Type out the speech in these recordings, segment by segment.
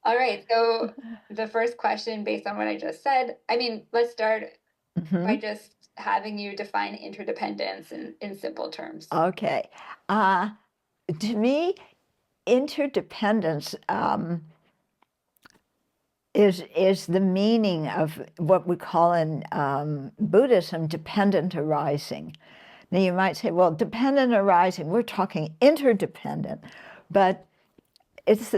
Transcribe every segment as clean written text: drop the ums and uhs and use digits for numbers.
All right. So the first question, based on what I just said, I mean, let's start by Mhm. just having you define interdependence in simple terms. Okay. Uh, to me, interdependence is the meaning of what we call in Buddhism dependent arising. Now you might say, well, dependent arising, we're talking interdependent, but it's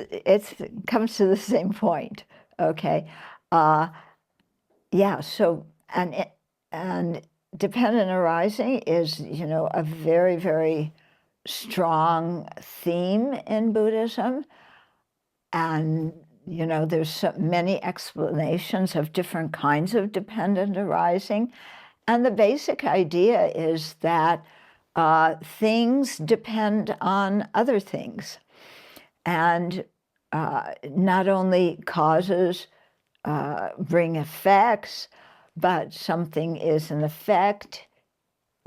comes to the same point. Okay. Uh, yeah. So and dependent arising is a very very strong theme in Buddhism. And, there's so many explanations of different kinds of dependent arising. And the basic idea is that things depend on other things. And not only causes bring effects, but something is an effect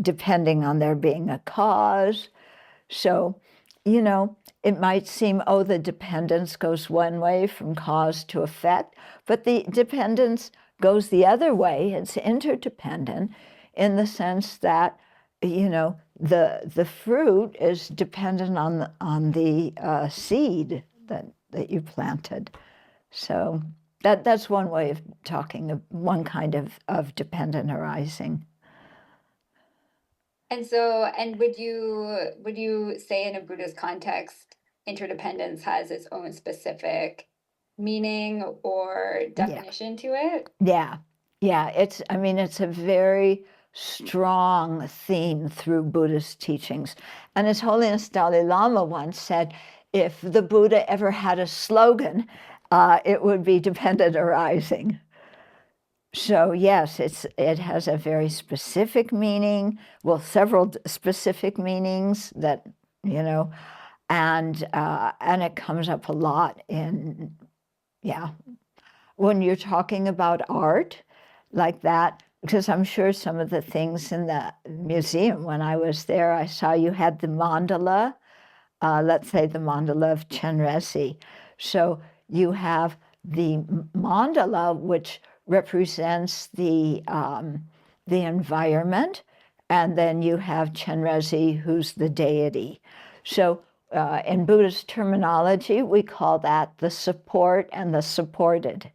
depending on there being a cause. So, you know, it might seem, oh, the dependence goes one way from cause to effect, but the dependence goes the other way. It's interdependent in the sense that, the fruit is dependent on the seed that you planted. So that's one way of talking of one kind of dependent arising. And so, and would you say in a Buddhist context, interdependence has its own specific meaning or Yeah. definition to it? Yeah, yeah. I mean, it's a very strong theme through Buddhist teachings. And His Holiness Dalai Lama once said, if the Buddha ever had a slogan, it would be dependent arising. So yes, it has a very specific meaning, well, several specific meanings that, you know, and it comes up a lot in, yeah, when you're talking about art like that, because I'm sure some of the things in the museum when I was there, I saw you had the mandala, let's say the mandala of Chenrezig. So you have the mandala, which represents the environment, and then you have Chenrezig, who's the deity. So in Buddhist terminology, we call that the support and the supported.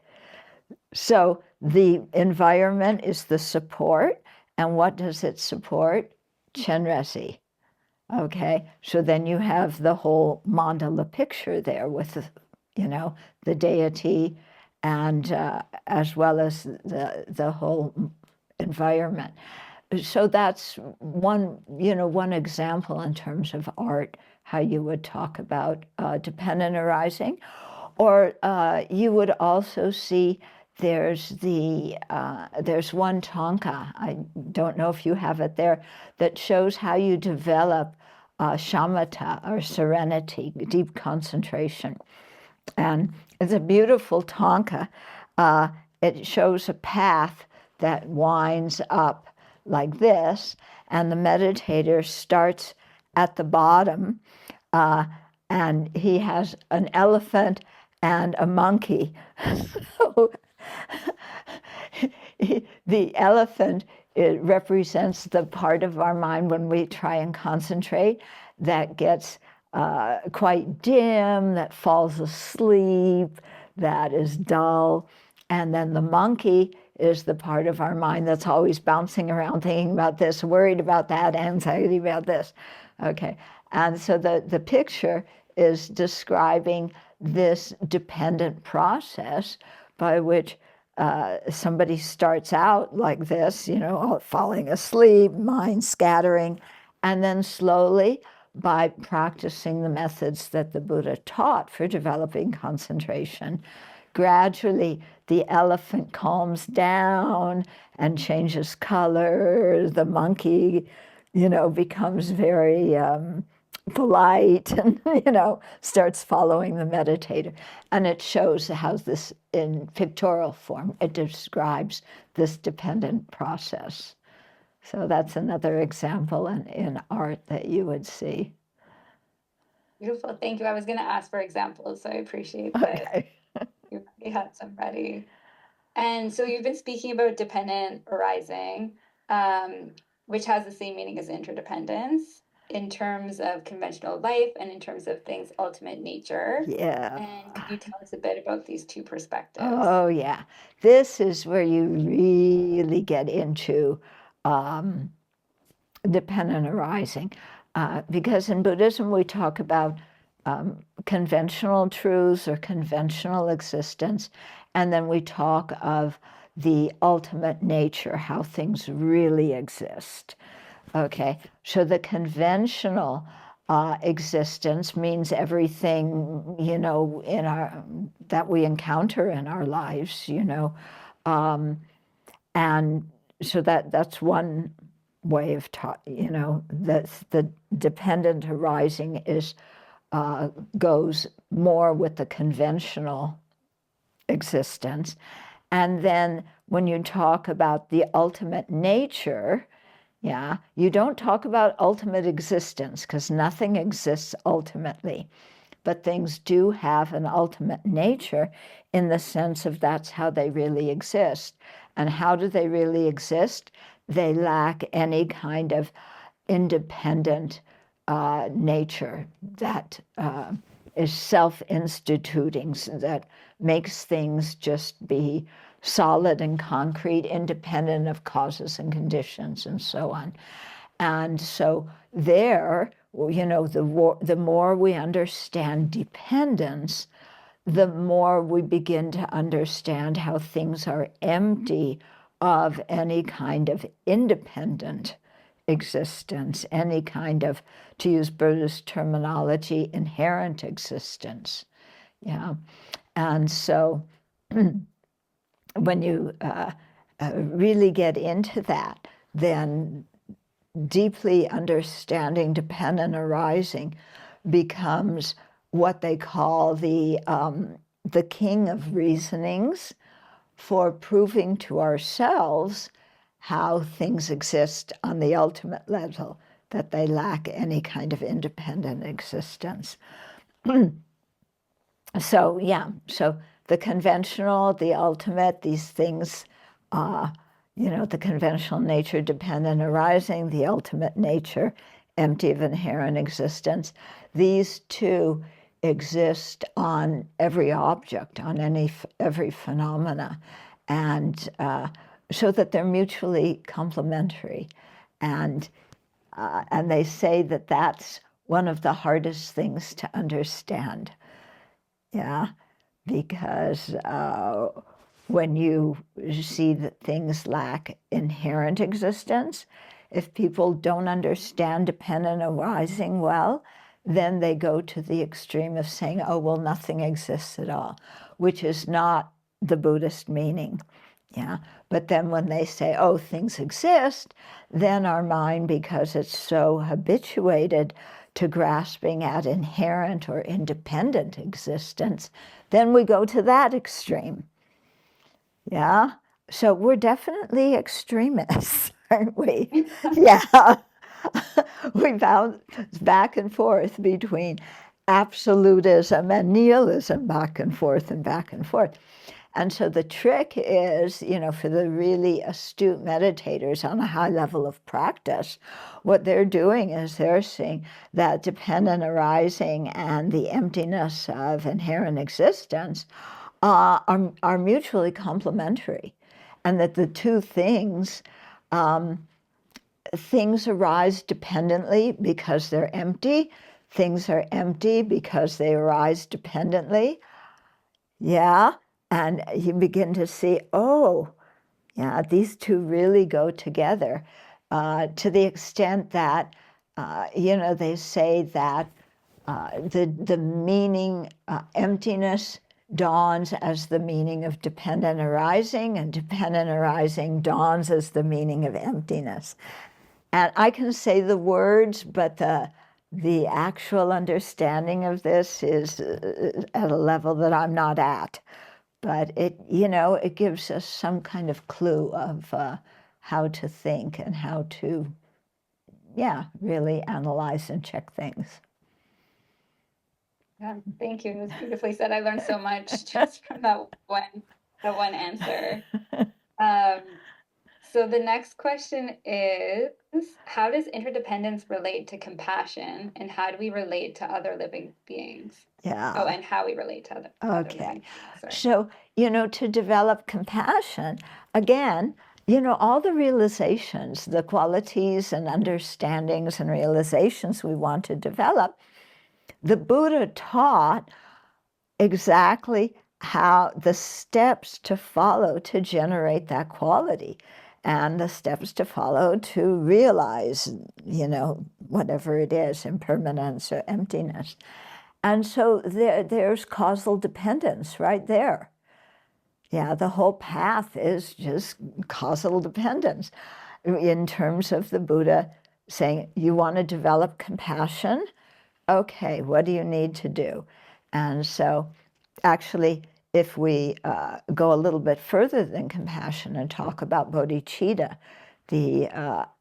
So the environment is the support, and what does it support? Chenrezig. Okay, so then you have the whole mandala picture there with you know, the deity, and as well as the whole environment. So that's one example in terms of art, how you would talk about dependent arising, or you would also see there's one tanka. I don't know if you have it there that shows how you develop shamatha or serenity, deep concentration. And it's a beautiful tanka. It shows a path that winds up like this, and the meditator starts at the bottom, uh, and he has an elephant and a monkey. So the elephant, it represents the part of our mind when we try and concentrate that gets quite dim, that falls asleep, that is dull. And then the monkey is the part of our mind that's always bouncing around, thinking about this, worried about that, anxiety about this. Okay. And so the picture is describing this dependent process by which somebody starts out like this, falling asleep, mind scattering, and then slowly, by practicing the methods that the Buddha taught for developing concentration, gradually the elephant calms down and changes color. The monkey, becomes very polite and starts following the meditator. And it shows how this, in pictorial form, it describes this dependent process. So that's another example in art that you would see. Beautiful. Thank you. I was going to ask for examples, so I appreciate that. Okay. had some ready. And so you've been speaking about dependent arising, which has the same meaning as interdependence in terms of conventional life and in terms of things' ultimate nature. Yeah. And could you tell us a bit about these two perspectives? Oh, yeah. This is where you really get into um, dependent arising. Because in Buddhism, we talk about conventional truths or conventional existence, and then we talk of the ultimate nature, how things really exist. Okay, so the conventional existence means everything, in our that we encounter in our lives, and so that's one way of that's the dependent arising is goes more with the conventional existence. And then when you talk about the ultimate nature, yeah, you don't talk about ultimate existence because nothing exists ultimately, but things do have an ultimate nature in the sense of that's how they really exist. And how do they really exist? They lack any kind of independent nature that is self-instituting, that makes things just be solid and concrete, independent of causes and conditions and so on. And so there, the more we understand dependence, the more we begin to understand how things are empty of any kind of independent existence, any kind of, to use Buddhist terminology, inherent existence. Yeah. And so when you really get into that, then deeply understanding dependent arising becomes what they call the king of reasonings for proving to ourselves how things exist on the ultimate level, that they lack any kind of independent existence. So, yeah, so the conventional, the ultimate, these things, the conventional nature dependent arising, the ultimate nature empty of inherent existence, these two exist on every object, on every phenomena, and so that they're mutually complementary. And they say that that's one of the hardest things to understand. Yeah, because when you see that things lack inherent existence, if people don't understand dependent arising well, then they go to the extreme of saying, oh, well, nothing exists at all, which is not the Buddhist meaning. Yeah, but then when they say, oh, things exist, then our mind, because it's so habituated to grasping at inherent or independent existence, then we go to that extreme. Yeah. So we're definitely extremists, aren't we? Yeah. We bounce back and forth between absolutism and nihilism, back and forth and back and forth. And so the trick is, for the really astute meditators on a high level of practice, what they're doing is they're seeing that dependent arising and the emptiness of inherent existence are mutually complementary, and that the two things arise dependently because they're empty. Things are empty because they arise dependently. Yeah. And you begin to see, oh, yeah, these two really go together to the extent that, they say that the meaning, emptiness dawns as the meaning of dependent arising, and dependent arising dawns as the meaning of emptiness. And I can say the words, but the actual understanding of this is at a level that I'm not at. But it gives us some kind of clue of how to think and how to, yeah, really analyze and check things. Yeah, thank you. It was beautifully said. I learned so much just from that one answer. Um, so the next question is, how does interdependence relate to compassion, and how do we relate to other living beings? Oh, Yeah. and how we relate to other Okay. living beings, sorry. So, to develop compassion, again, all the realizations, the qualities and understandings and realizations we want to develop, the Buddha taught exactly how the steps to follow to generate that quality and the steps to follow to realize, whatever it is, impermanence or emptiness. And so there's causal dependence right there. Yeah, the whole path is just causal dependence in terms of the Buddha saying, you want to develop compassion? Okay, what do you need to do? And so, actually, if we go a little bit further than compassion and talk about bodhicitta, the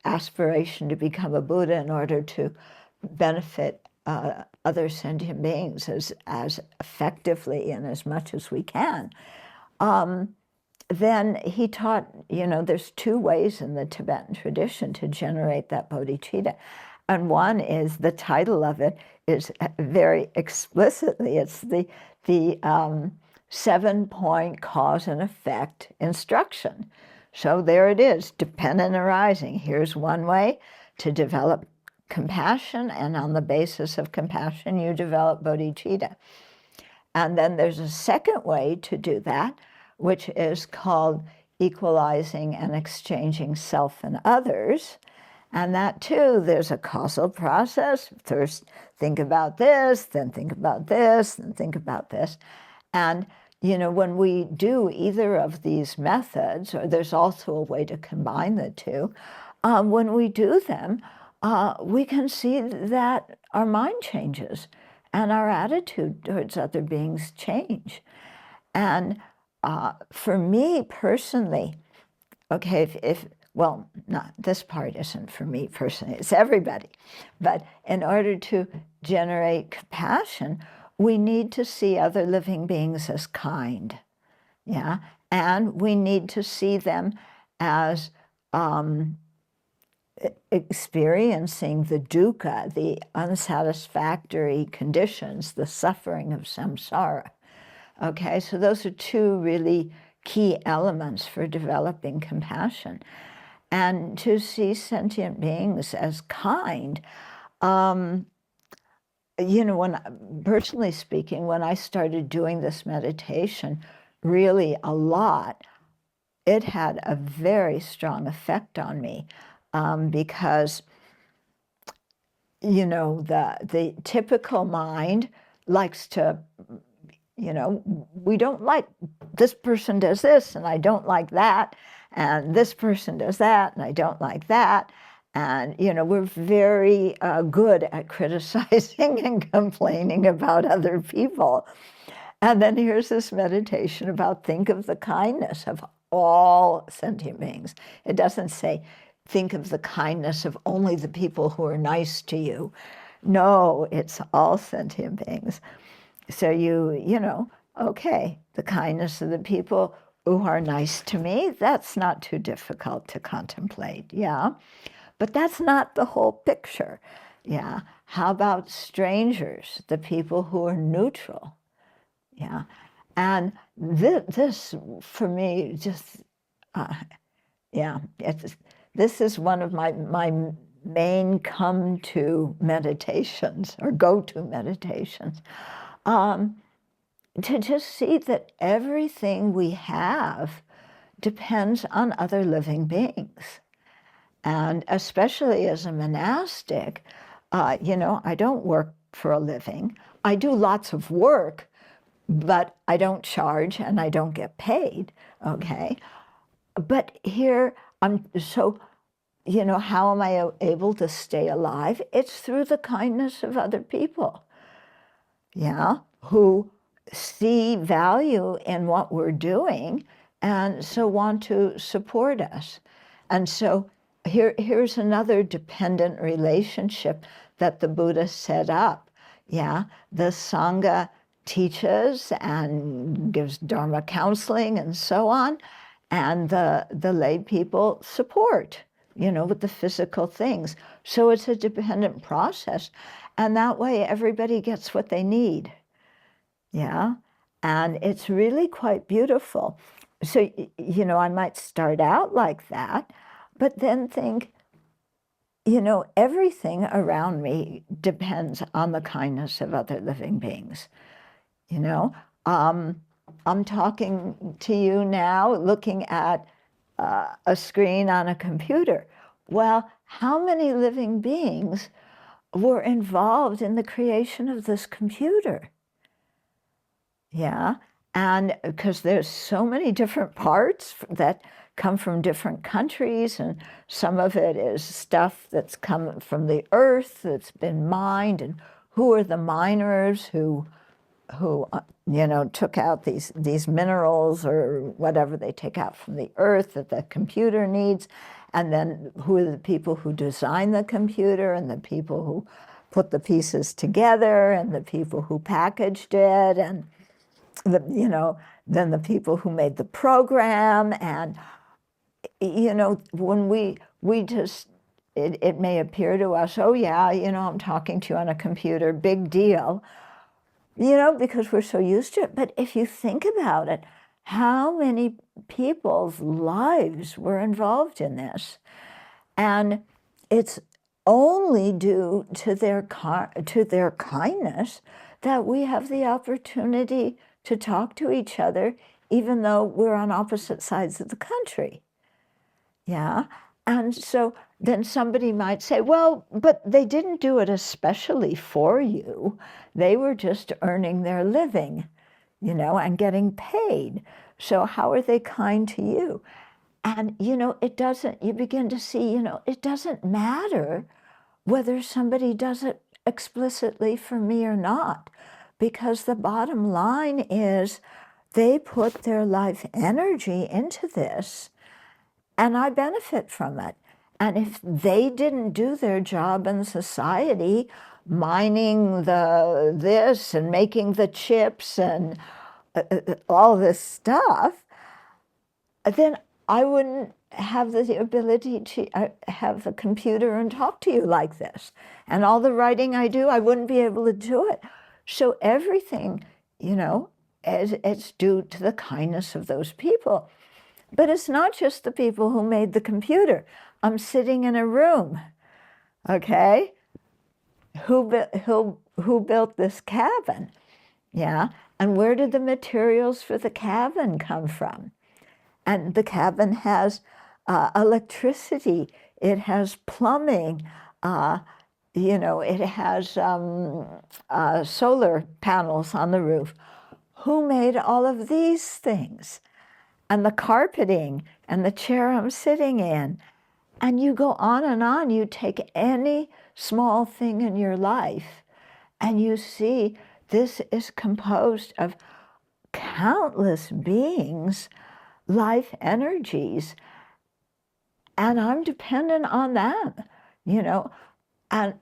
aspiration to become a Buddha in order to benefit other sentient beings as effectively and as much as we can, then he taught, there's two ways in the Tibetan tradition to generate that bodhicitta. And one is, the title of it is very explicitly, it's the 7-point cause and effect instruction. So there it is, dependent arising. Here's one way to develop compassion, and on the basis of compassion, you develop bodhicitta. And then there's a second way to do that, which is called equalizing and exchanging self and others. And that too, there's a causal process. First, think about this, then think about this, then think about this. And, when we do either of these methods, or there's also a way to combine the two, when we do them, we can see that our mind changes and our attitude towards other beings change. And for me personally, okay, well, not this part isn't for me personally, it's everybody. But in order to generate compassion, we need to see other living beings as kind, yeah? And we need to see them as experiencing the dukkha, the unsatisfactory conditions, the suffering of samsara. Okay, so those are two really key elements for developing compassion. And to see sentient beings as kind, personally speaking, when I started doing this meditation really a lot, it had a very strong effect on me, because the typical mind likes to, we don't like, this person does this and I don't like that, and this person does that and I don't like that. And, we're very good at criticizing and complaining about other people. And then here's this meditation about think of the kindness of all sentient beings. It doesn't say think of the kindness of only the people who are nice to you. No, it's all sentient beings. So okay, the kindness of the people who are nice to me, that's not too difficult to contemplate, yeah? But that's not the whole picture, yeah? How about strangers, the people who are neutral, yeah? And this for me, just, yeah, this is one of my main come-to meditations, or go-to meditations. To just see that everything we have depends on other living beings. And especially as a monastic, I don't work for a living. I do lots of work, but I don't charge and I don't get paid, okay? But here, how am I able to stay alive? It's through the kindness of other people, yeah, who see value in what we're doing and so want to support us. And so here's another dependent relationship that the Buddha set up. Yeah, the Sangha teaches and gives Dharma counseling and so on, and the lay people support, with the physical things. So it's a dependent process, and that way everybody gets what they need. Yeah, and it's really quite beautiful. So, I might start out like that, but then think, everything around me depends on the kindness of other living beings. You know, um, I'm talking to you now looking at a screen on a computer. Well, how many living beings were involved in the creation of this computer? Yeah, and because there's so many different parts that come from different countries, and some of it is stuff that's come from the earth that's been mined, and who are the miners who took out these minerals or whatever they take out from the earth that the computer needs, and then who are the people who design the computer, and the people who put the pieces together, and the people who packaged it, and then the people who made the program. And when we just it may appear to us, oh yeah, I'm talking to you on a computer, big deal, because we're so used to it. But if you think about it, how many people's lives were involved in this? And it's only due to their kindness that we have the opportunity to talk to each other, even though we're on opposite sides of the country. Yeah. And so then somebody might say, well, but they didn't do it especially for you. They were just earning their living, and getting paid. So how are they kind to you? And, you begin to see, it doesn't matter whether somebody does it explicitly for me or not, because the bottom line is they put their life energy into this, and I benefit from it. And if they didn't do their job in society, mining this and making the chips and all this stuff, then I wouldn't have the ability to have a computer and talk to you like this. And all the writing I do, I wouldn't be able to do it. So everything, it's due to the kindness of those people. But it's not just the people who made the computer. I'm sitting in a room, okay? Who built this cabin? Yeah, and where did the materials for the cabin come from? And the cabin has electricity, it has plumbing, it has solar panels on the roof. Who made all of these things? And the carpeting and the chair I'm sitting in. And you go on and on. You take any small thing in your life and you see this is composed of countless beings, life energies, and I'm dependent on them, and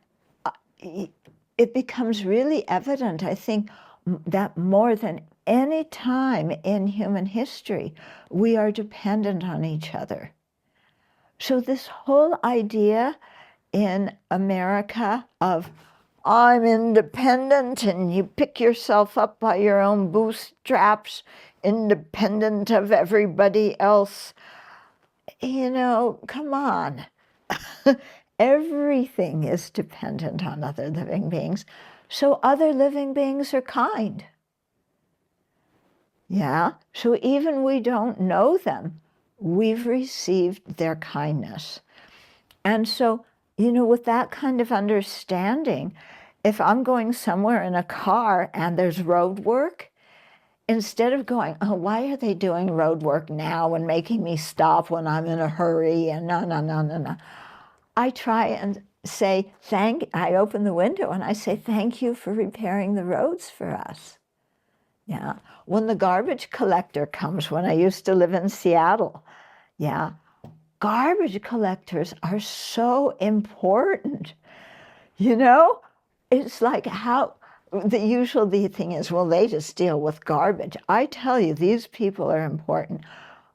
it becomes really evident, I think, that more than any time in human history, we are dependent on each other. So this whole idea in America of I'm independent and you pick yourself up by your own bootstraps, independent of everybody else, come on. Everything is dependent on other living beings. So other living beings are kind. Yeah, so even we don't know them, we've received their kindness. And so, with that kind of understanding, if I'm going somewhere in a car and there's road work, instead of going, oh, why are they doing road work now and making me stop when I'm in a hurry and no. I try and say, I open the window and I say, thank you for repairing the roads for us. Yeah. When the garbage collector comes, when I used to live in Seattle, yeah, garbage collectors are so important. It's like, how the thing is, well, they just deal with garbage. I tell you, these people are important.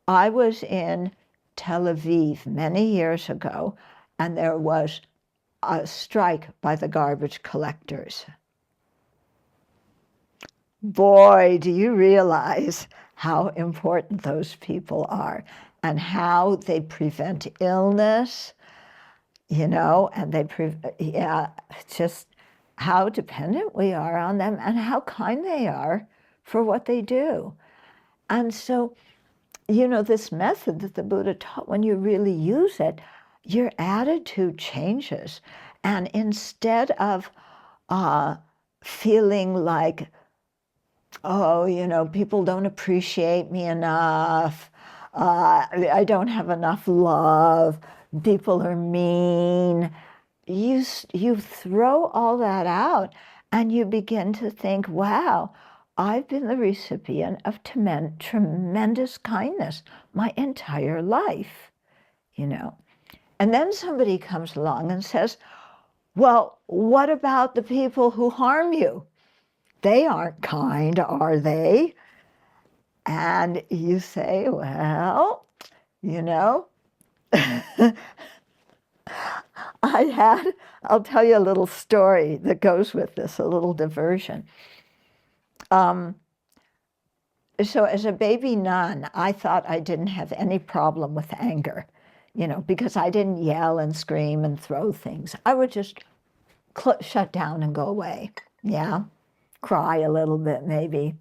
I was in Tel Aviv many years ago, and there was a strike by the garbage collectors. Boy, do you realize how important those people are and how they prevent illness, and just how dependent we are on them and how kind they are for what they do. And so, this method that the Buddha taught, when you really use it, your attitude changes. And instead of feeling like, oh, people don't appreciate me enough, I don't have enough love, people are mean, you throw all that out and you begin to think, wow, I've been the recipient of tremendous kindness my entire life, And then somebody comes along and says, well, what about the people who harm you? They aren't kind, are they? And you say, well, I'll tell you a little story that goes with this, a little diversion. So as a baby nun, I thought I didn't have any problem with anger, because I didn't yell and scream and throw things. I would just shut down and go away, cry a little bit maybe.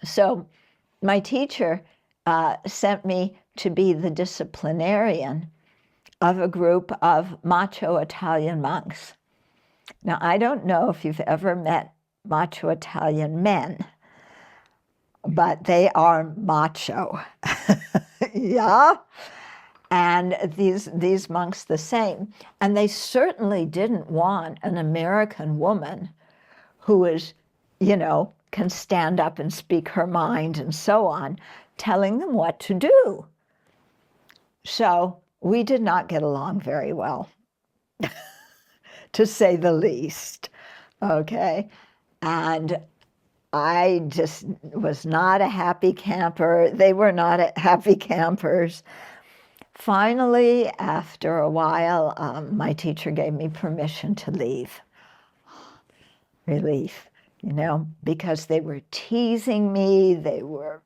So my teacher sent me to be the disciplinarian of a group of macho Italian monks. Now, I don't know if you've ever met macho Italian men, but they are macho. Yeah? And these monks the same. And they certainly didn't want an American woman who is, can stand up and speak her mind and so on, telling them what to do. So we did not get along very well, to say the least, okay? And I just was not a happy camper. They were not happy campers. Finally, after a while, my teacher gave me permission to leave. Relief, because they were teasing me, they were,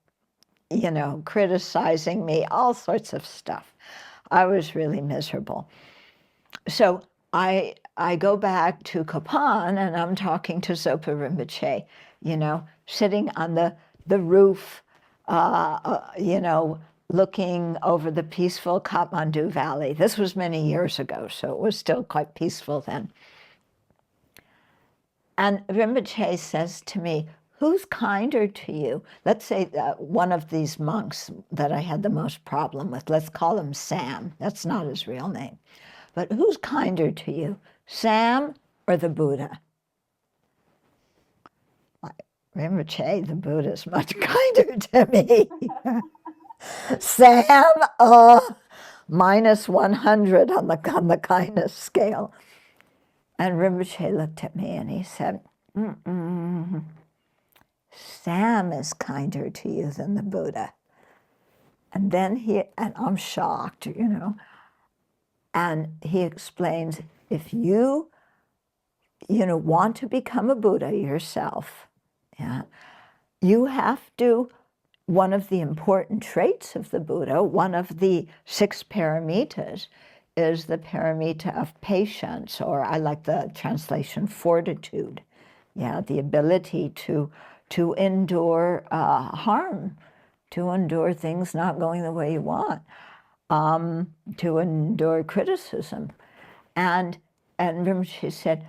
criticizing me, all sorts of stuff. I was really miserable. So I go back to Kapan and I'm talking to Zopa Rinpoche, sitting on the roof, looking over the peaceful Kathmandu Valley. This was many years ago, so it was still quite peaceful then. And Rinpoche says to me, who's kinder to you? Let's say one of these monks that I had the most problem with, let's call him Sam. That's not his real name. But who's kinder to you, Sam or the Buddha? Rinpoche, the Buddha is much kinder to me. Sam, minus 100 on the kindness scale. And Rinpoche looked at me and he said, Sam is kinder to you than the Buddha. And then and I'm shocked, and he explains, if you, want to become a Buddha yourself, you have to, one of the important traits of the Buddha, one of the 6 paramitas, is the paramita of patience, or I like the translation, fortitude. The ability to endure harm, to endure things not going the way you want, to endure criticism. And Rinpoche said,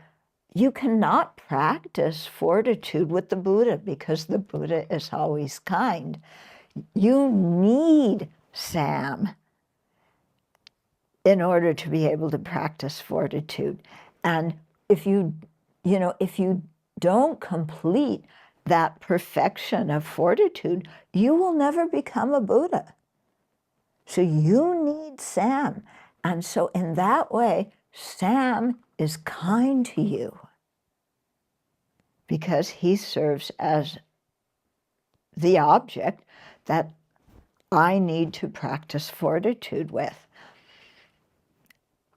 you cannot practice fortitude with the Buddha because the Buddha is always kind. You need Sam in order to be able to practice fortitude. And if you don't complete that perfection of fortitude, you will never become a Buddha. So you need Sam. And so in that way, Sam is kind to you because he serves as the object that I need to practice fortitude with.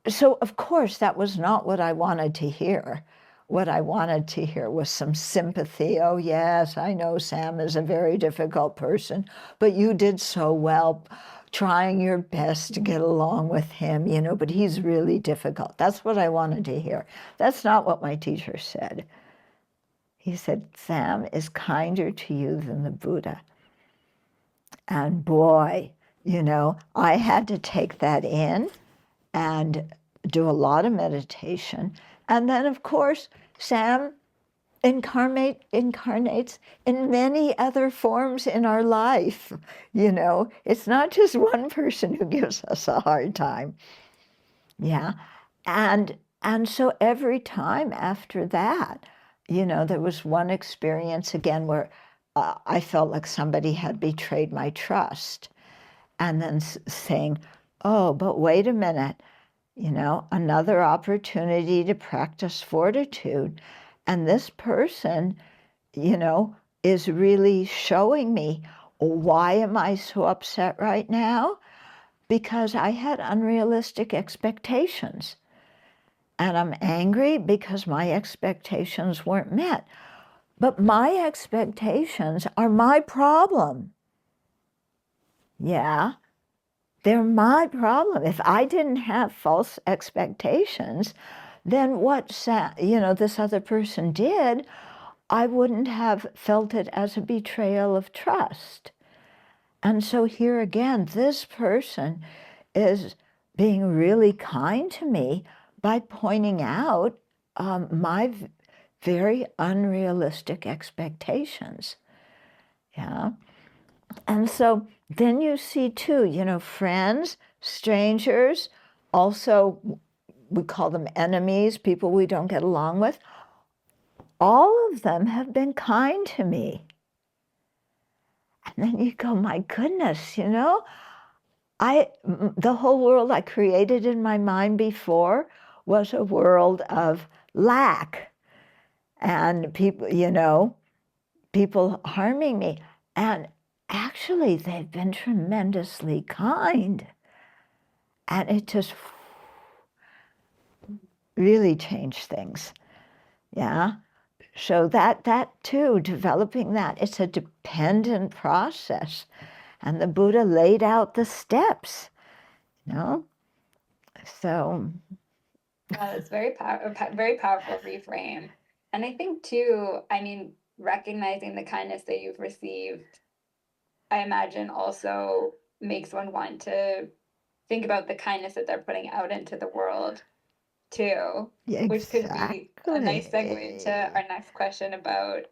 So, of course, that was not what I wanted to hear. What I wanted to hear was some sympathy. Oh, yes, I know Sam is a very difficult person, but you did so well trying your best to get along with him, but he's really difficult. That's what I wanted to hear. That's not what my teacher said. He said, Sam is kinder to you than the Buddha. And boy, I had to take that in and do a lot of meditation. And then, of course, Sam incarnates in many other forms in our life. It's not just one person who gives us a hard time. Yeah. And so every time after that, there was one experience again where I felt like somebody had betrayed my trust. And then saying, oh, but wait a minute, another opportunity to practice fortitude. And this person, is really showing me, why am I so upset right now? Because I had unrealistic expectations. And I'm angry because my expectations weren't met. But my expectations are my problem. Yeah. They're my problem. If I didn't have false expectations, then what this other person did, I wouldn't have felt it as a betrayal of trust. And so here again, this person is being really kind to me by pointing out my very unrealistic expectations. Yeah. And so then you see too, friends, strangers, also we call them enemies, people we don't get along with. All of them have been kind to me. And then you go, my goodness, the whole world I created in my mind before was a world of lack and people harming me. And actually, they've been tremendously kind. And it just really changed things. Yeah. So that too, developing that, it's a dependent process. And the Buddha laid out the steps, So. It's very very powerful reframe. And I think too, recognizing the kindness that you've received, I imagine also makes one want to think about the kindness that they're putting out into the world too, Exactly. which could be a nice segue to our next question about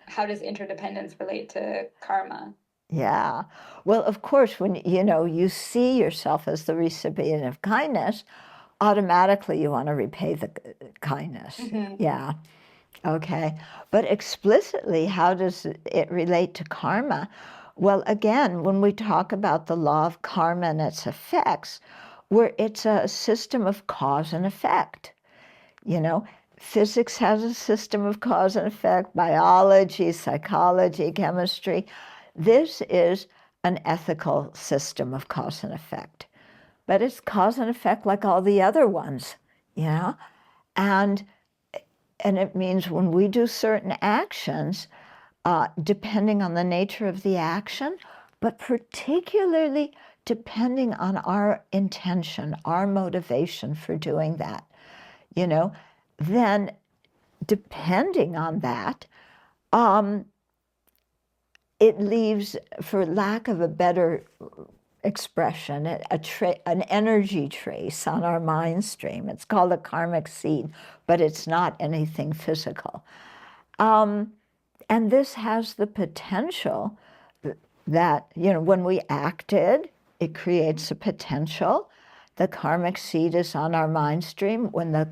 how does interdependence relate to karma? Yeah. Well, of course, when you see yourself as the recipient of kindness, automatically you want to repay the kindness. Mm-hmm. Yeah. Okay. But explicitly, how does it relate to karma? Well, again, when we talk about the law of karma and its effects, where it's a system of cause and effect. Physics has a system of cause and effect, biology, psychology, chemistry. This is an ethical system of cause and effect. But it's cause and effect like all the other ones, And it means when we do certain actions, depending on the nature of the action, but particularly depending on our intention, our motivation for doing that, then depending on that, it leaves, for lack of a better expression, an energy trace on our mind stream. It's called a karmic seed, but it's not anything physical. And this has the potential that, when we acted, it creates a potential. The karmic seed is on our mind stream. When the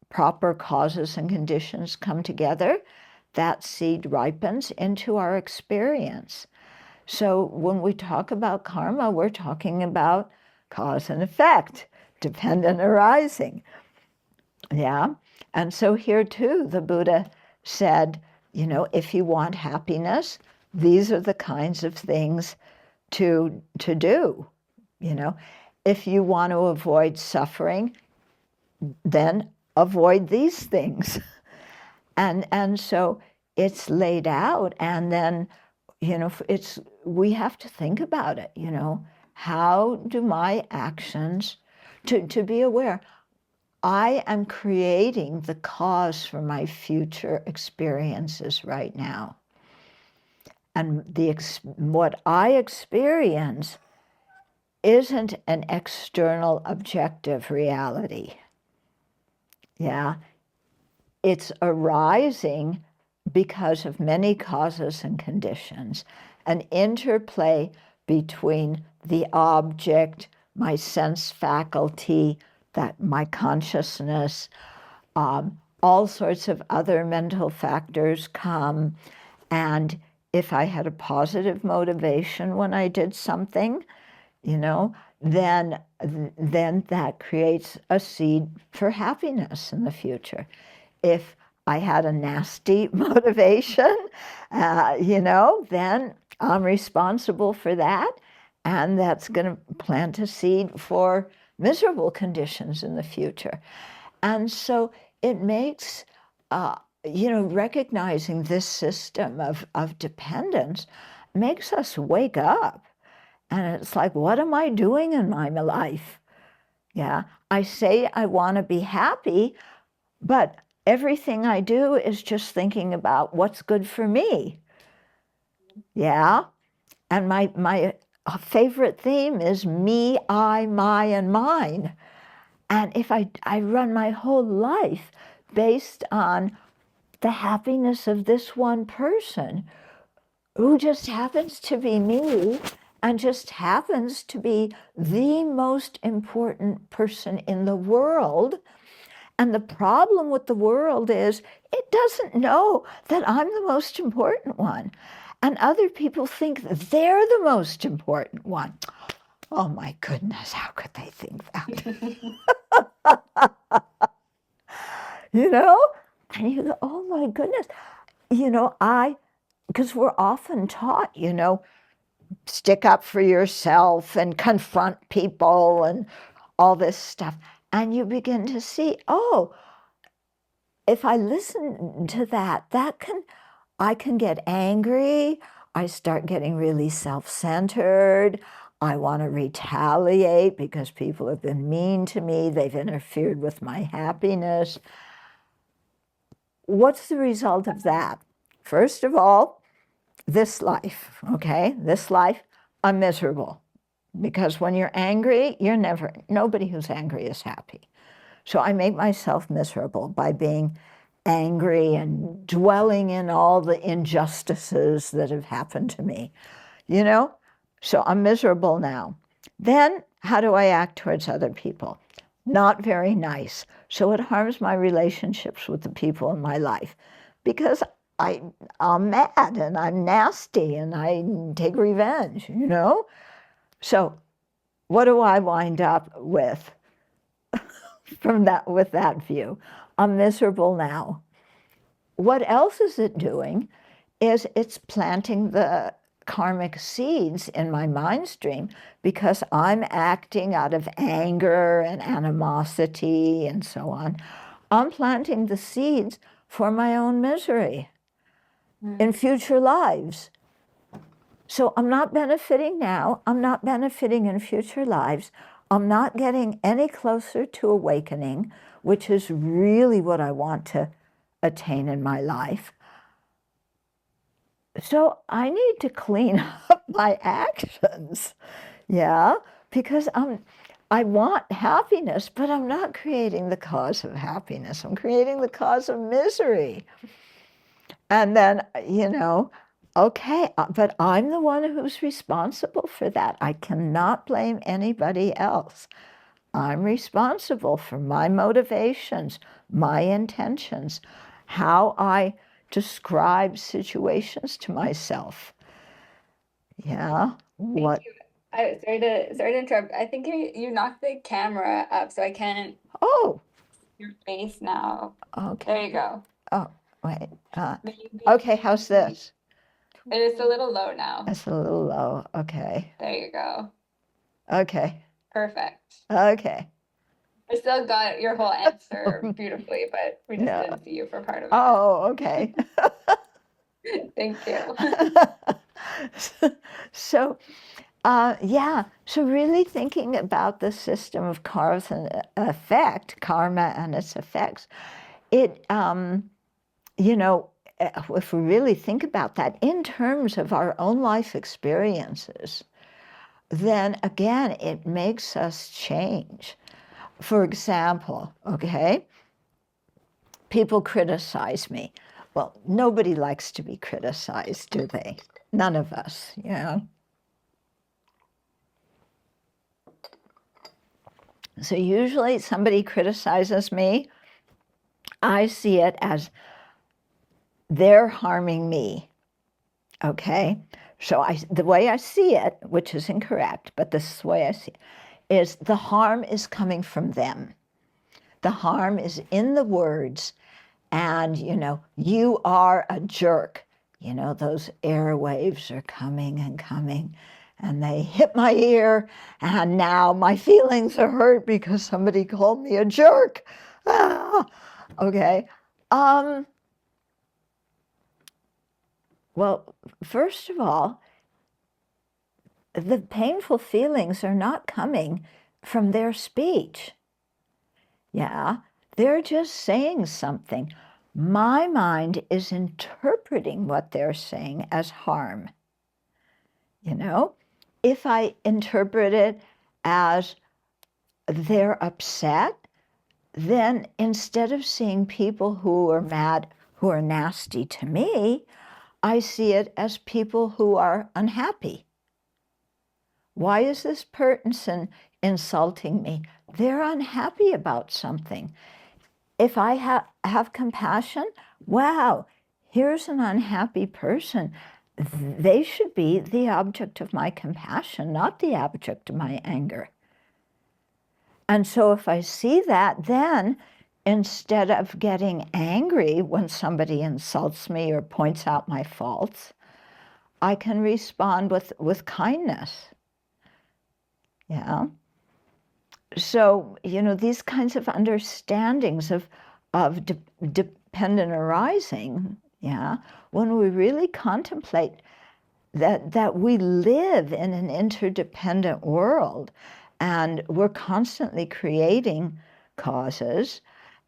proper causes and conditions come together, that seed ripens into our experience. So when we talk about karma, we're talking about cause and effect, dependent arising. Yeah. And so here too, the Buddha said, if you want happiness, these are the kinds of things to do. If you want to avoid suffering, then avoid these things. And so it's laid out, and then we have to think about it. How do my actions to be aware? I am creating the cause for my future experiences right now. And what I experience isn't an external objective reality. Yeah, it's arising because of many causes and conditions, an interplay between the object, my sense faculty, that my consciousness, all sorts of other mental factors come. And if I had a positive motivation when I did something, then that creates a seed for happiness in the future. If I had a nasty motivation, then I'm responsible for that, and that's going to plant a seed for miserable conditions in the future. And so it makes, recognizing this system of dependence makes us wake up. And it's like, what am I doing in my life? Yeah, I say I want to be happy, but everything I do is just thinking about what's good for me. Yeah, and my favorite theme is me, I, my, and mine. And if I run my whole life based on the happiness of this one person who just happens to be me and just happens to be the most important person in the world. And the problem with the world is it doesn't know that I'm the most important one. And other people think that they're the most important one. Oh my goodness, how could they think that? And you go, oh my goodness. Because we're often taught, stick up for yourself and confront people and all this stuff. And you begin to see, oh, if I listen to that, I can get angry. I start getting really self-centered. I want to retaliate because people have been mean to me. They've interfered with my happiness. What's the result of that? First of all, this life, okay? This life, I'm miserable. Because when you're angry, nobody who's angry is happy. So I make myself miserable by being angry and dwelling in all the injustices that have happened to me, So I'm miserable now. Then how do I act towards other people? Not very nice. So it harms my relationships with the people in my life because I'm mad and I'm nasty and I take revenge, So what do I wind up with with that view? I'm miserable now. What else is it doing is it's planting the karmic seeds in my mind stream because I'm acting out of anger and animosity and so on. I'm planting the seeds for my own misery in future lives. So I'm not benefiting now. I'm not benefiting in future lives. I'm not getting any closer to awakening, which is really what I want to attain in my life. So I need to clean up my actions, because I want happiness, but I'm not creating the cause of happiness. I'm creating the cause of misery. And then, okay, but I'm the one who's responsible for that. I cannot blame anybody else. I'm responsible for my motivations, my intentions, how I describe situations to myself. Yeah. Thank you. Sorry to interrupt. I think you knocked the camera up, so I can't Oh, see your face now. There okay. you go. Oh, wait. Okay, Maybe how's this? it is a little low now. That's a little low. Okay. There you go. Okay. Perfect. Okay. I still got your whole answer beautifully, but we just Yeah. didn't see you for part of Oh, okay. it. Thank you. So, yeah, so really thinking about the system of cause and effect, karma and its effects, it, you know, if we really think about that in terms of our own life experiences, then again, it makes us change. For example, okay, people criticize me. Well, nobody likes to be criticized, do they? None of us, you know. So usually somebody criticizes me, I see it as they're harming me, okay? So the way I see it, which is incorrect, but this is the way I see it, is the harm is coming from them. The harm is in the words, and, you know, you are a jerk. You know, those airwaves are coming and coming, and they hit my ear, and now my feelings are hurt because somebody called me a jerk. Ah, okay. Um, well, first of all, the painful feelings are not coming from their speech. Yeah, they're just saying something. My mind is interpreting what they're saying as harm. You know, if I interpret it as they're upset, then instead of seeing people who are mad, who are nasty to me, I see it as people who are unhappy. Why is this person insulting me? They're unhappy about something. If I have compassion, wow, here's an unhappy person. They should be the object of my compassion, not the object of my anger. And so if I see that, then instead of getting angry when somebody insults me or points out my faults, I can respond with kindness. Yeah. So, you know, these kinds of understandings of dependent arising, yeah, when we really contemplate that we live in an interdependent world and we're constantly creating causes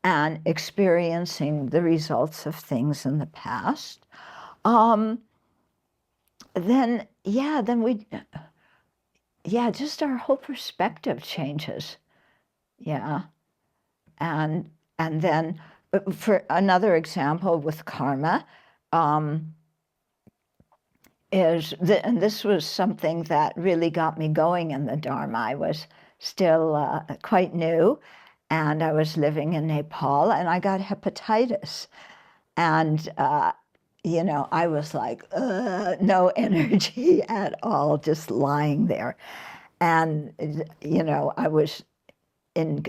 and experiencing the results of things in the past, um, then, yeah, just our whole perspective changes. Yeah. And then for another example with karma, um, and this was something that really got me going in the Dharma. I was still quite new, and I was living in Nepal, and I got hepatitis. And, you know, I was like, no energy at all, just lying there. And, you know, I was in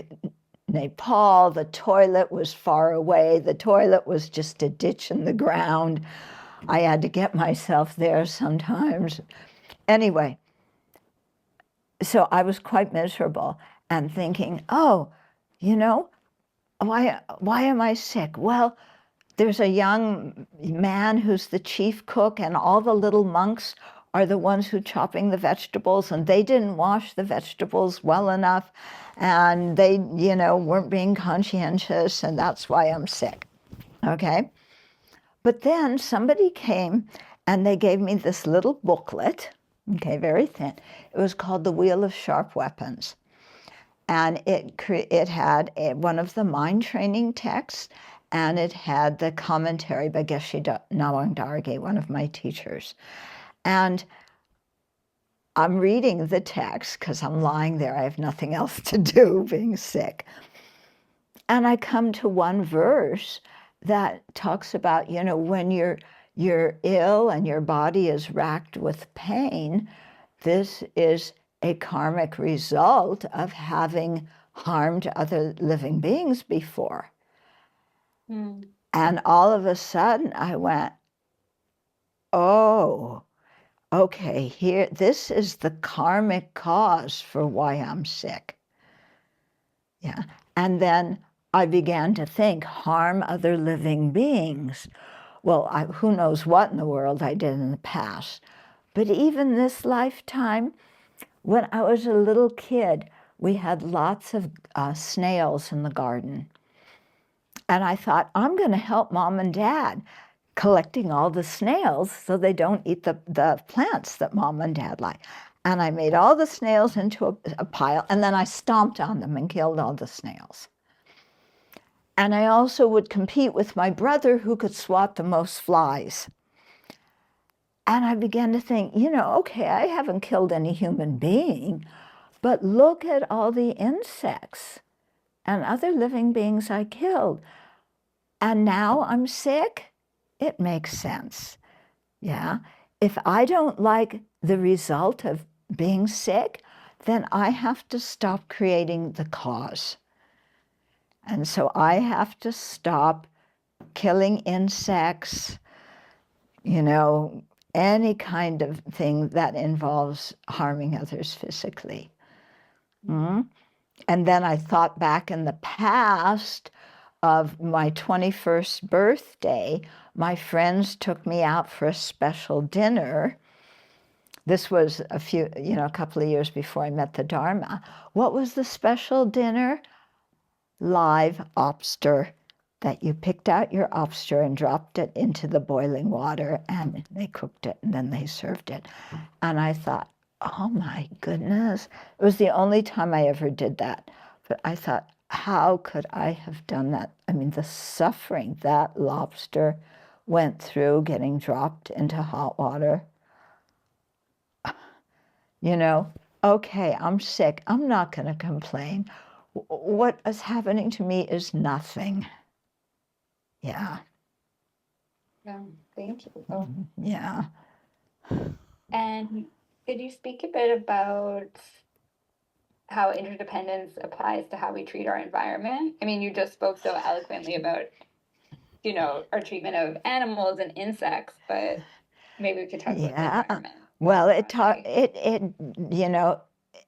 Nepal, the toilet was far away. The toilet was just a ditch in the ground. I had to get myself there sometimes. Anyway, so I was quite miserable and thinking, oh, you know, why am I sick? Well, there's a young man who's the chief cook, and all the little monks are the ones who chopping the vegetables, and they didn't wash the vegetables well enough, and they, you know, weren't being conscientious, and that's why I'm sick. Okay? But then somebody came and they gave me this little booklet, okay, very thin. It was called The Wheel of Sharp Weapons. And it had one of the mind training texts, and it had the commentary by Geshe Nawang Dargye, one of my teachers. And I'm reading the text because I'm lying there. I have nothing else to do, being sick. And I come to one verse that talks about, you know, when you're ill and your body is racked with pain, this is a karmic result of having harmed other living beings before. Mm. And all of a sudden I went, oh, okay, here, this is the karmic cause for why I'm sick. Yeah. And then I began to think, harm other living beings. Well, who knows what in the world I did in the past. But even this lifetime, when I was a little kid, we had lots of snails in the garden. And I thought, I'm going to help Mom and Dad collecting all the snails so they don't eat the plants that Mom and Dad like. And I made all the snails into a pile, and then I stomped on them and killed all the snails. And I also would compete with my brother who could swat the most flies. And I began to think, okay, I haven't killed any human being, but look at all the insects and other living beings I killed. And now I'm sick? It makes sense. Yeah. If I don't like the result of being sick, then I have to stop creating the cause. And so I have to stop killing insects, any kind of thing that involves harming others physically. Mm-hmm. And then I thought back in the past of my 21st birthday, my friends took me out for a special dinner. This was a couple of years before I met the Dharma. What was the special dinner? Live lobster, that you picked out your lobster and dropped it into the boiling water, and they cooked it, and then they served it. And I thought, oh my goodness. It was the only time I ever did that. But I thought, how could I have done that? I mean, the suffering that lobster went through getting dropped into hot water. Okay, I'm sick. I'm not going to complain. What is happening to me is nothing. Yeah. Yeah, thank you. Oh. Yeah. And could you speak a bit about how interdependence applies to how we treat our environment? I mean, you just spoke so eloquently about, our treatment of animals and insects, but maybe we could talk about the environment. Well,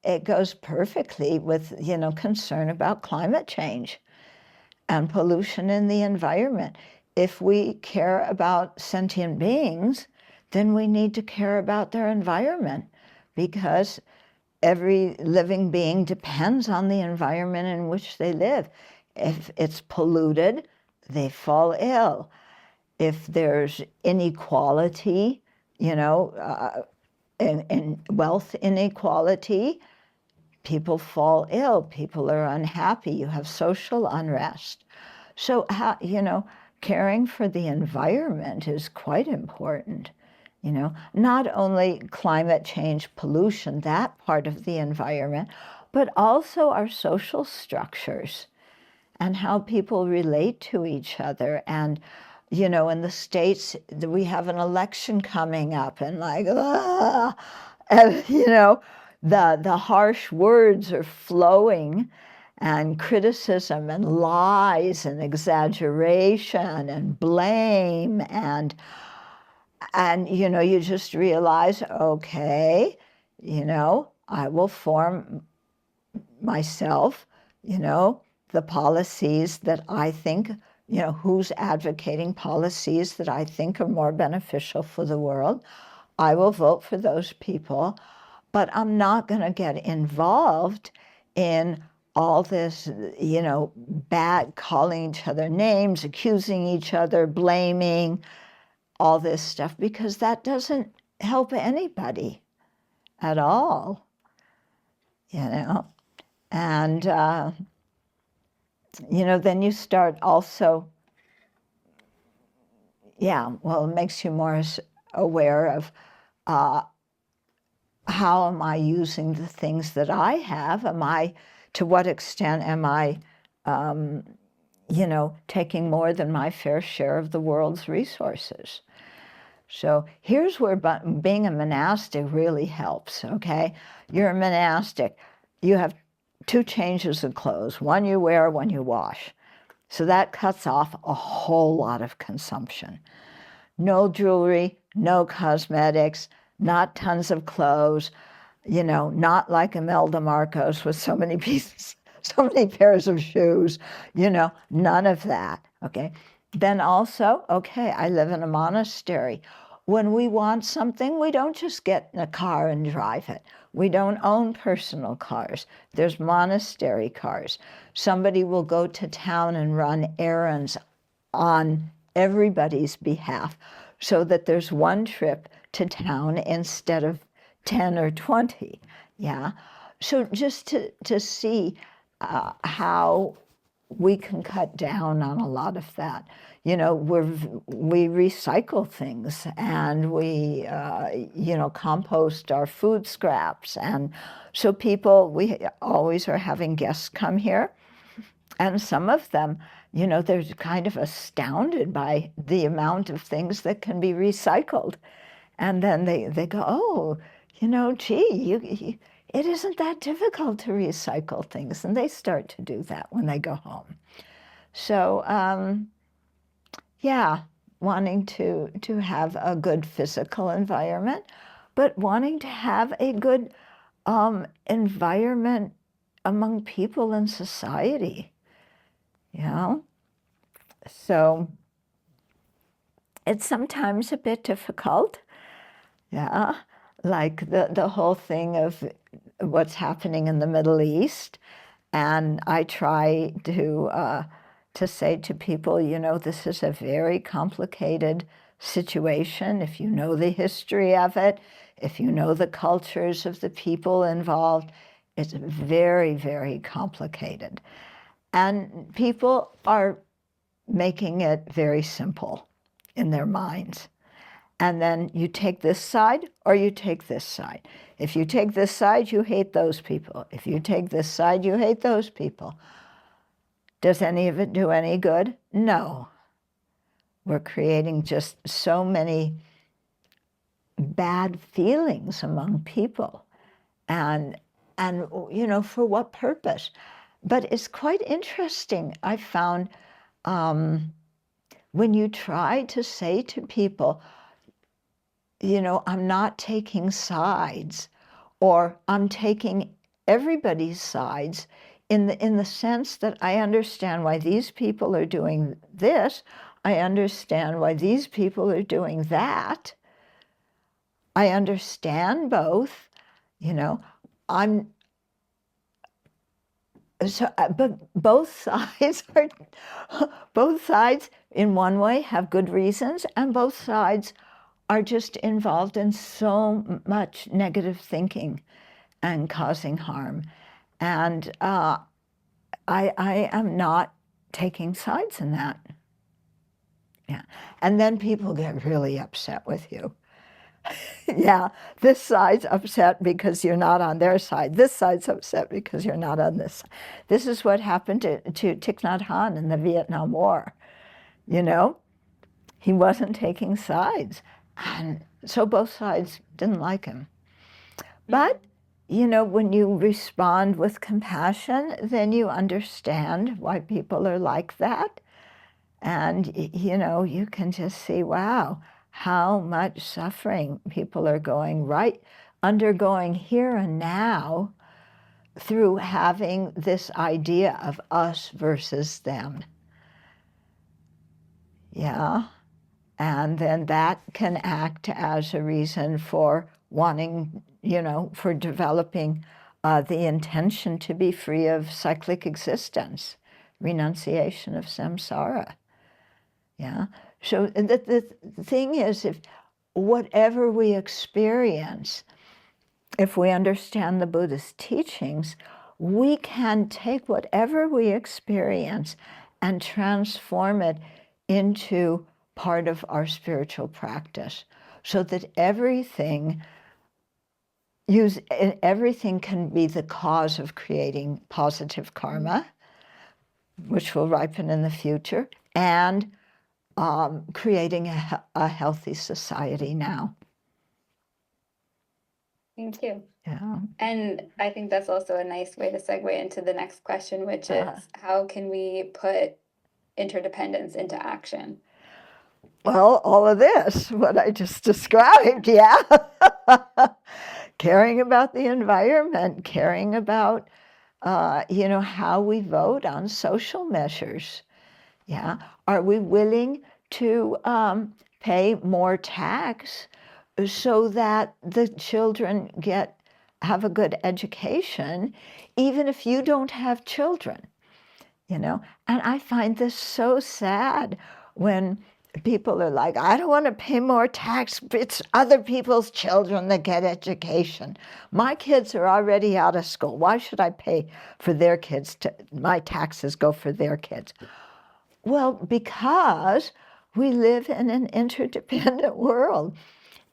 it goes perfectly with, concern about climate change and pollution in the environment. If we care about sentient beings, then we need to care about their environment, because every living being depends on the environment in which they live. If it's polluted, they fall ill. If there's inequality, and wealth inequality, people fall ill, people are unhappy, you have social unrest. So, caring for the environment is quite important. Not only climate change, pollution, that part of the environment, but also our social structures and how people relate to each other. And, in the States, we have an election coming up, and and, the harsh words are flowing, and criticism and lies and exaggeration and blame, and you just realize, okay, I will form myself, the policies that I think, who's advocating policies that I think are more beneficial for the world. I will vote for those people, but I'm not going to get involved in all this, bad, calling each other names, accusing each other, blaming, all this stuff, because that doesn't help anybody at all, And, then you start also, it makes you more aware of how am I using the things that I have? To what extent am I, taking more than my fair share of the world's resources? So here's where being a monastic really helps, okay? You're a monastic. You have 2 changes of clothes. One you wear, one you wash. So that cuts off a whole lot of consumption. No jewelry, no cosmetics, not tons of clothes, not like Imelda Marcos with so many pieces, so many pairs of shoes, none of that, okay? Then also, okay, I live in a monastery. When we want something, we don't just get in a car and drive it. We don't own personal cars. There's monastery cars. Somebody will go to town and run errands on everybody's behalf so that there's one trip to town instead of 10 or 20. Yeah. So just to see how we can cut down on a lot of that. We recycle things, and we, compost our food scraps. And so we always are having guests come here. And some of them, they're kind of astounded by the amount of things that can be recycled. And then they go, oh, gee, it isn't that difficult to recycle things. And they start to do that when they go home. So, yeah, wanting to have a good physical environment, but wanting to have a good environment among people in society. So it's sometimes a bit difficult, like the whole thing of what's happening in the Middle East. And I try to say to people, this is a very complicated situation. If you know the history of it, if you know the cultures of the people involved, it's very, very complicated. And people are making it very simple in their minds. And then you take this side or you take this side. If you take this side, you hate those people. If you take this side, you hate those people. Does any of it do any good? No. We're creating just so many bad feelings among people. And for what purpose? But it's quite interesting. I found when you try to say to people, I'm not taking sides, or I'm taking everybody's sides in the sense that I understand why these people are doing this, I understand why these people are doing that. I understand both, I'm so, but both sides in one way have good reasons, and both sides are just involved in so much negative thinking and causing harm. And I am not taking sides in that. Yeah. And then people get really upset with you. Yeah, this side's upset because you're not on their side. This side's upset because you're not on this side. This is what happened to Thich Nhat Hanh in the Vietnam War. He wasn't taking sides. And so both sides didn't like him. But, when you respond with compassion, then you understand why people are like that. And, you can just see, wow, how much suffering people are undergoing here and now through having this idea of us versus them. Yeah. And then that can act as a reason for wanting, for developing the intention to be free of cyclic existence, renunciation of samsara. Yeah. So the thing is, if whatever we experience, if we understand the Buddhist teachings, we can take whatever we experience and transform it into part of our spiritual practice, so that everything can be the cause of creating positive karma, which will ripen in the future, and creating a healthy society now. Thank you. Yeah. And I think that's also a nice way to segue into the next question, which is how can we put interdependence into action? Well, all of this, what I just described, yeah. Caring about the environment, caring about, how we vote on social measures. Yeah. Are we willing to pay more tax so that the children have a good education, even if you don't have children? And I find this so sad when people are like, I don't want to pay more tax. It's other people's children that get education. My kids are already out of school. Why should I pay for their kids? My taxes go for their kids. Well, because we live in an interdependent world.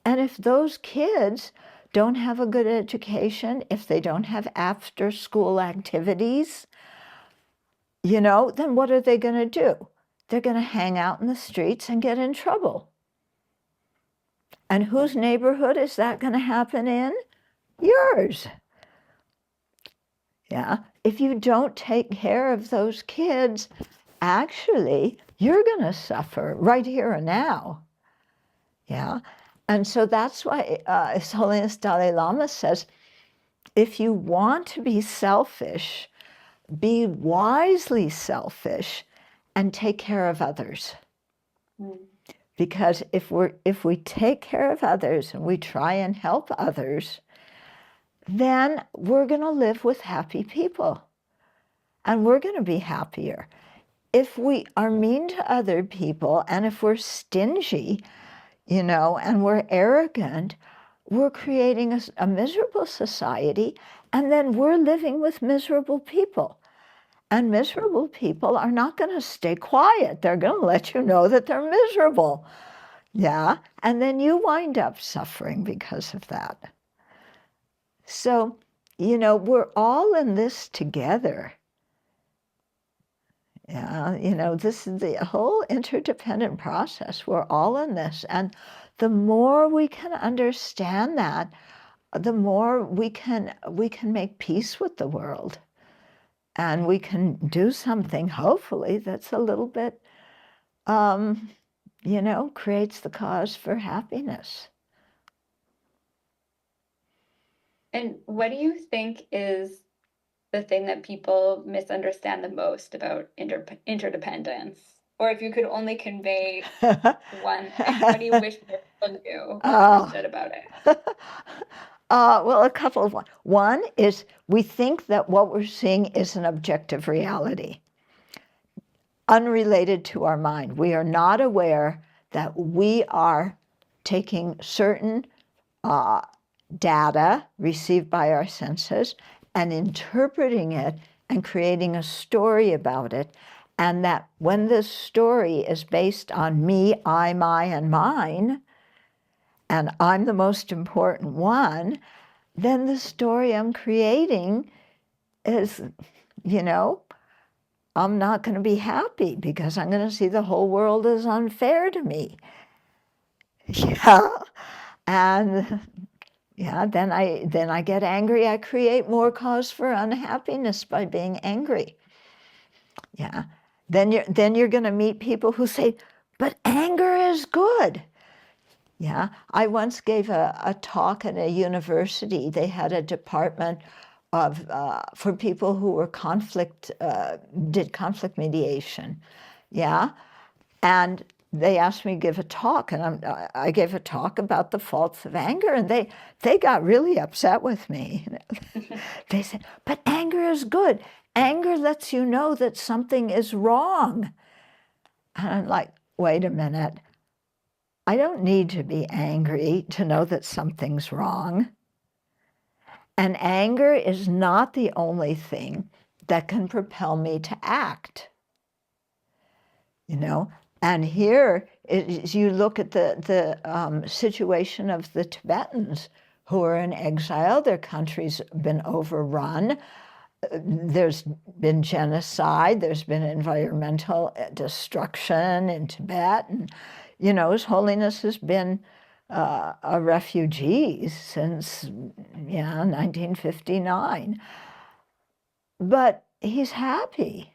And if those kids don't have a good education, if they don't have after-school activities, then what are they going to do? They're going to hang out in the streets and get in trouble. And whose neighborhood is that going to happen in? Yours. Yeah. If you don't take care of those kids, actually, you're going to suffer right here and now. Yeah. And so that's why His Holiness Dalai Lama says, if you want to be selfish, be wisely selfish and take care of others. Because if we take care of others and we try and help others, then we're going to live with happy people and we're going to be happier. If we are mean to other people and if we're stingy, and we're arrogant, we're creating a miserable society, and then we're living with miserable people. And miserable people are not going to stay quiet. They're going to let you know that they're miserable. Yeah, and then you wind up suffering because of that. So, we're all in this together. Yeah, this is the whole interdependent process. We're all in this. And the more we can understand that, the more we can make peace with the world. And we can do something, hopefully, that's a little bit, creates the cause for happiness. And what do you think is the thing that people misunderstand the most about interdependence? Or if you could only convey one thing, what do you wish people knew or understood about it? Well, a couple of one is we think that what we're seeing is an objective reality, unrelated to our mind. We are not aware that we are taking certain data received by our senses and interpreting it and creating a story about it. And that when this story is based on me, I, my, and mine, and I'm the most important one, then the story I'm creating is, I'm not going to be happy because I'm going to see the whole world as unfair to me. Yeah. And yeah, then I get angry. I create more cause for unhappiness by being angry. Yeah. Then you're going to meet people who say, but anger is good. Yeah. I once gave a talk at a university. They had a department of for people who were did conflict mediation. Yeah. And they asked me to give a talk, and I gave a talk about the faults of anger, and they got really upset with me. They said, but anger is good. Anger lets you know that something is wrong. And I'm like, wait a minute. I don't need to be angry to know that something's wrong. And anger is not the only thing that can propel me to act. And here, you look at the situation of the Tibetans who are in exile. Their country's been overrun. there's been genocide, there's been environmental destruction in Tibet, and His Holiness has been a refugee since 1959, but he's happy,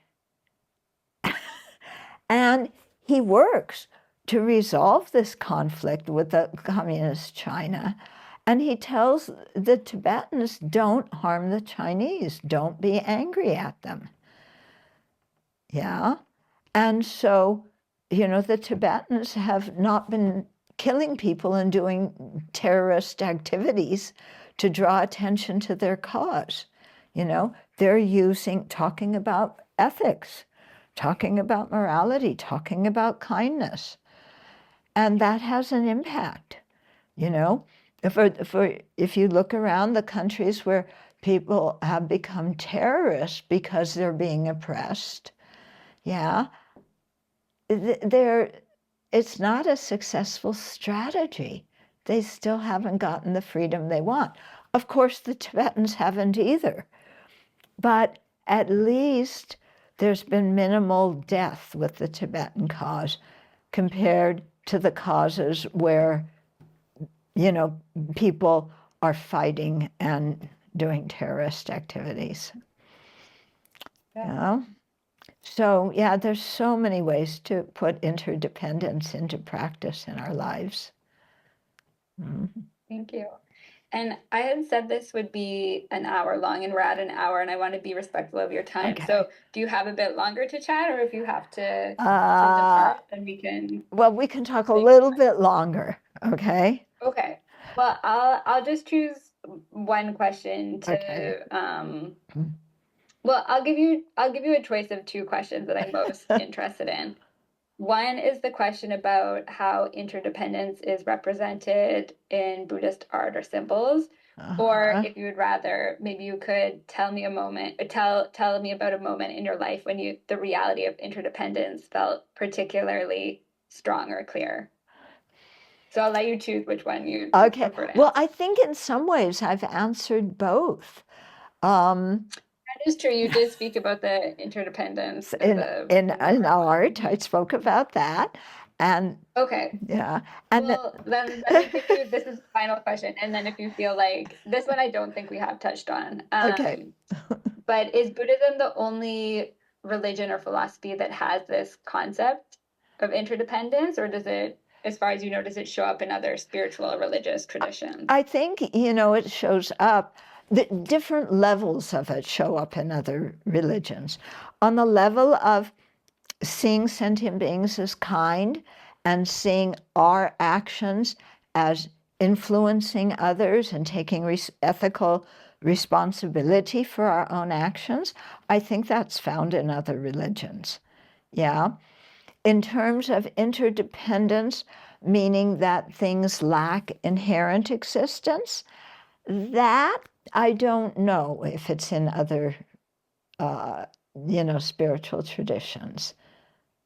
and he works to resolve this conflict with the communist China. And he tells the Tibetans, don't harm the Chinese, don't be angry at them. Yeah. And so, the Tibetans have not been killing people and doing terrorist activities to draw attention to their cause. They're talking about ethics, talking about morality, talking about kindness. And that has an impact, If you look around the countries where people have become terrorists because they're being oppressed, it's not a successful strategy. They still haven't gotten the freedom they want. Of course, the Tibetans haven't either. But at least there's been minimal death with the Tibetan cause compared to the causes where, people are fighting and doing terrorist activities. Yeah. So, there's so many ways to put interdependence into practice in our lives. Thank you. And I had said this would be an hour long, and we're at an hour, and I want to be respectful of your time. Okay. So do you have a bit longer to chat, or if you have to depart, then we can... Well, we can talk a little bit longer, okay? Okay. Well, I'll just choose one question to Okay. Well, I'll give you a choice of two questions that I'm most interested in. One is the question about how interdependence is represented in Buddhist art or symbols. Or if you would rather, maybe you could tell me a moment, tell me about a moment in your life when the reality of interdependence felt particularly strong or clear. So I'll let you choose which one you Okay. prefer to Well, answer. I think in some ways I've answered both. That is true. You did speak about the interdependence in art, I spoke about that, and Okay. and Well, then let me give you, this is the final question, and then if you feel like this one, I don't think we have touched on. Okay. But is Buddhism the only religion or philosophy that has this concept of interdependence, or does it, as far as you know, does it show up in other spiritual or religious traditions? I think, it shows up, the different levels of it show up in other religions. On the level of seeing sentient beings as kind and seeing our actions as influencing others and taking ethical responsibility for our own actions, I think that's found in other religions. Yeah. In terms of interdependence, meaning that things lack inherent existence, that I don't know if it's in other, spiritual traditions.